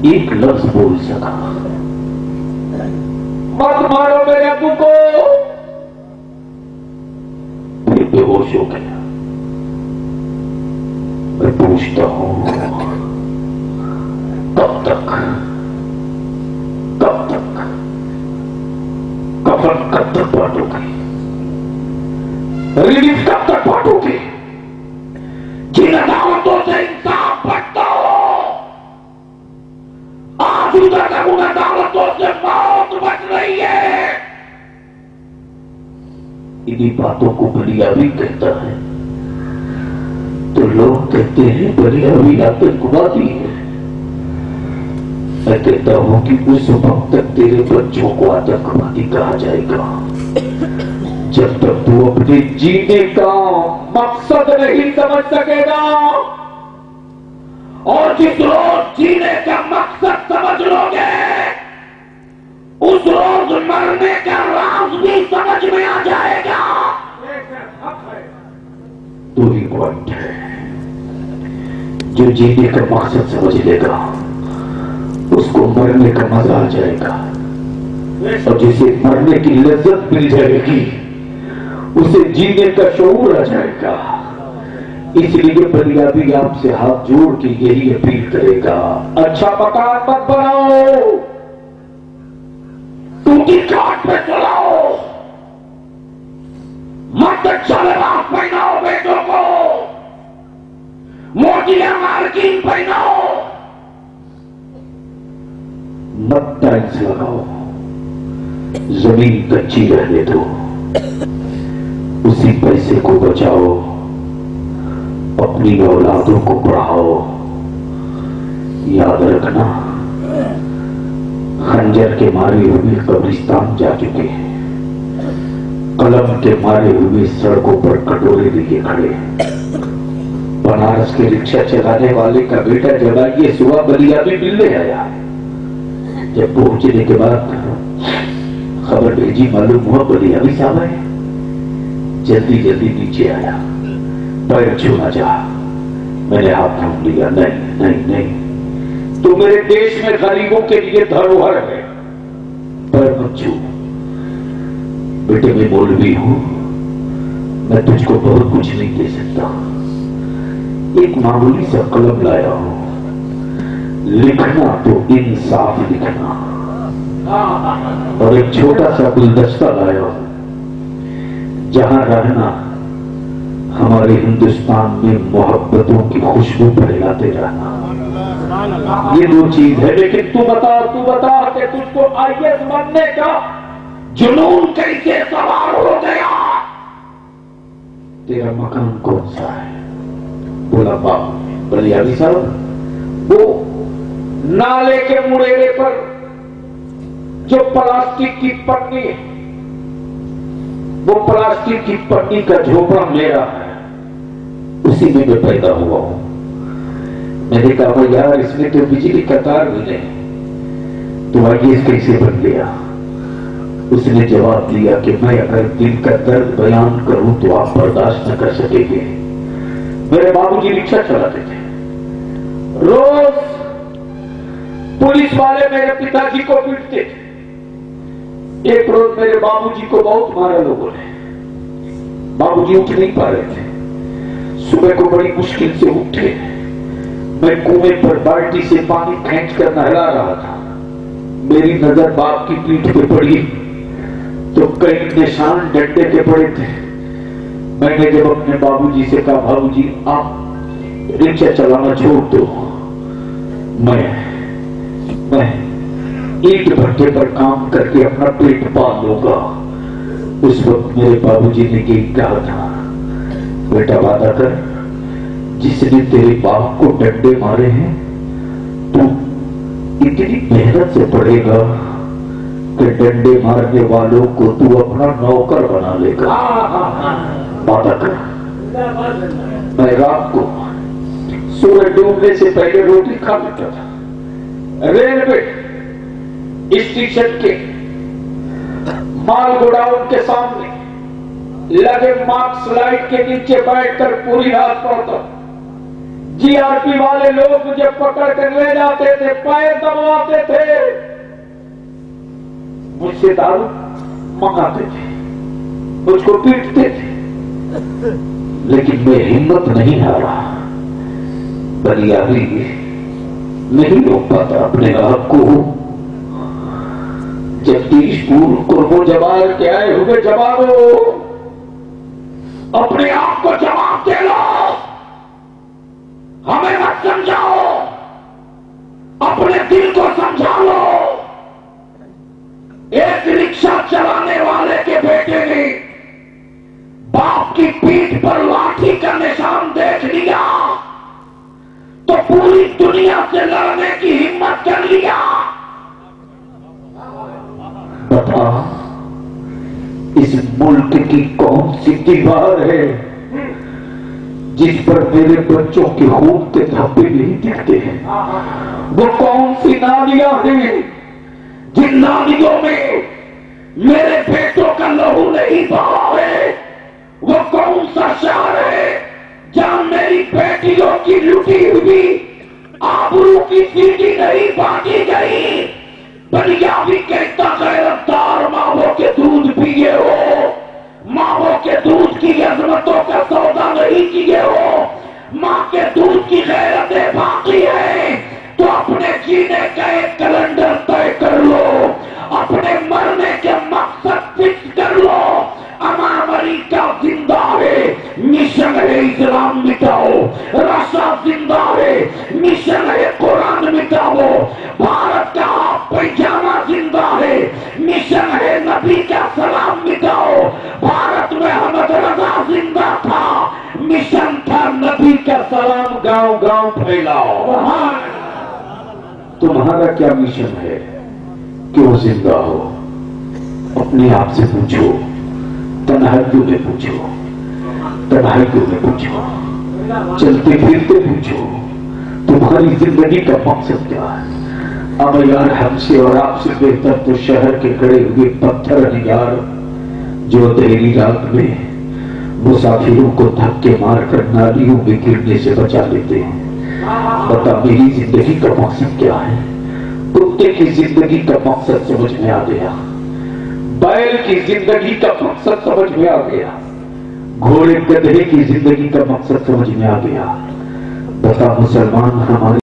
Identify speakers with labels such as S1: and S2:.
S1: एक लफ्ज बोल सका।
S2: मत मारो मेरे अबू को।
S1: फिर बेहोश हो गया। मैं पूछता हूं कब तक कफन कब तक बांटोगे? रिलीफ कब तक बांटोगे? जिन अदालतों से इंसाफ बंटता हो, आज उधर तक उन अदालतों से मौत बच रही है। इन्हीं बातों को बलियावी कहता है। तो लोग कहते हैं बलियावी आतंकवादी है। मैं कहता हूं कि उस वक्त तक तेरे बच्चों को आतंकवादी कहा जाएगा जब तक तू अपने जीने का मकसद नहीं समझ सकेगा। और जिस रोज जीने का मकसद समझ लोगे, उस रोज मरने का राज भी समझ में आ जाएगा। दो ही पॉइंट है। जो जीने का मकसद समझ लेगा, उसको मरने का मजा आ जाएगा। और जिसे मरने की लज्जत मिल जाएगी, उसे जीने का शऊर आ जाएगा। इसलिए बलियावी आपसे हाथ जोड़ के यही अपील करेगा, अच्छा मकान मत बनाओ, टूटी काट पे चलाओ, मत अच्छा लिबास पहनाओ बेटों को, मोटियां मार्किन पहनाओ, मत टाइल्स लगाओ, जमीन कच्ची रहने दो, उसी पैसे को बचाओ, अपनी औलादों को पढ़ाओ। याद रखना, खंजर के मारे हुए कब्रिस्तान जा चुके हैं, कलम के मारे हुए सड़कों पर कटोरे लिए खड़े। बनारस के रिक्शा चलाने वाले का बेटा जब ये सुबह बलियावी मिलने आया, जब पहुंचने के बाद खबर भेजी, मालूम हुआ बलियावी साहब है। जल्दी जल्दी नीचे आया, पैर छूना चाहा, मैंने हाथ थाम लिया। नहीं नहीं नहीं, तू मेरे देश में गरीबों के लिए धरोहर है, पैर मत छू। बेटे मैं मौलवी हूं, मैं तुझको बहुत कुछ नहीं दे सकता। एक मामूली सा कलम लाया हूं, लिखना तो इंसाफ लिखना। और एक छोटा सा गुलदस्ता लाया हूं, जहां रहना हमारे हिंदुस्तान में मोहब्बतों की खुशबू फैलाते रहना। ये दो चीज है। लेकिन तू बता कि तुझको आईएएस बनने का जुनून कैसे सवार हो गया? तेरा मकान कौन सा है? बोला बाप बलियावी साहब, वो नाले के मुड़ेरे पर जो प्लास्टिक की पन्नी है, वो प्लास्टिक की पन्नी का झोपड़ा मेरा है, उसी में मैं पैदा हुआ हूं। मैंने कहा यार इसमें तो बिजली का तार भी नहीं, तो आईएएस कैसे बन गया? उसने जवाब दिया कि मैं अगर दिल का दर्द बयान करूं तो आप बर्दाश्त न कर सकेंगे। मेरे बाबूजी रिक्शा चलाते थे, रोज पुलिस वाले मेरे पिताजी को पीटते थे। एक रोज मेरे बाबूजी को बहुत मारा लोगों ने, बाबूजी उठ नहीं पा रहे थे। सुबह को बड़ी मुश्किल से उठे, मैं कुएं पर बाल्टी से पानी खींच कर नहला रहा था। मेरी नजर बाप की पीठ पे पड़ी तो कई निशान डंडे के पड़े थे। मैंने जब अपने बाबूजी से कहा बाबूजी आप रिक्शा चलाना छोड़ दो, मैं ईंट भट्टे पर काम करके अपना पेट पाल लूंगा। उस वक्त मेरे बाबूजी ने यही कहा था, बेटा वादा कर, जिसने तेरे बाप को डंडे मारे हैं तू इतनी मेहनत से पढ़ेगा कि डंडे मारने वालों को तू अपना नौकर बना लेगा। वादा कर। मैं रात को सूरज डूबने से पहले रोटी खा लेता था। रेलवे स्टेशन के माल गोडाउन के सामने लगे मार्क्स लाइट के नीचे बैठकर पूरी रात पढ़ता।
S2: जीआरपी वाले लोग मुझे पकड़ कर ले जाते थे, पैर दबवाते थे,
S1: मुझसे दारू मंगाते थे, मुझको पीटते थे, लेकिन मैं हिम्मत नहीं हारा। बलियारी नहीं रोक पाता अपने आप को। जगदीशपुर कुर्बो जवार के आए हुए जवानों, अपने आप को जवाब दे लो, हमें मत समझाओ, अपने दिल को समझा लो। एक रिक्शा चलाने वाले के बेटे ने बाप की पीठ पर लाठी का निशान देख लिया तो पूरी दुनिया से लड़ने की हिम्मत कर लिया। बता, इस मुल्क की कौन सी दीवार है जिस पर मेरे बच्चों के खून के धब्बे नहीं दिखते हैं? वो कौन सी नालियां हैं जिन नालियों में मेरे बेटों का लहू नहीं बहा है? वो कौन सा शहर है जहां मेरी बेटियों की लुटी हुई आबरू की सीटी नहीं बांटी गई? बलियावी कहता गैरदार मावों के दूध पिए हो, मावों के दूध की अजमतों का सौदा नहीं किए हो, मां के दूध की गैरतें बाकी है तो अपने जीने का एक कैलेंडर तय कर लो, अपने मरने के मकसद फिक्स कर लो। अमेरिका जिंदा है, मिशन है इस्लाम मिटाओ। रशिया जिंदा है, मिशन है कुरान मिटाओ। भारत का पैजामा जिंदा है, मिशन है नबी का सलाम मिटाओ। भारत में अहमद रजा जिंदा था, मिशन था नबी का सलाम गांव गांव फैलाओ। तुम्हारा क्या मिशन है? क्यों जिंदा हो? अपने आप से पूछो, तन्हाइयों में पूछो, तन्हाइयों में पूछो, चलते फिरते पूछो, तुम्हारी जिंदगी का मकसद क्या है? अब यार, हमसे और आपसे बेहतर तो शहर के गड़े हुए पत्थर हैं यार, जो अंधेरी रात में मुसाफिरों को धक्के मारकर नालियों में गिरने से बचा लेते हैं। बता, मेरी जिंदगी का मकसद क्या है? कुत्ते की जिंदगी का मकसद समझ में आ गया, बैल की जिंदगी का मकसद समझ में आ गया, घोड़े गधे की जिंदगी का मकसद समझ में आ गया। बता मुसलमान, हमारी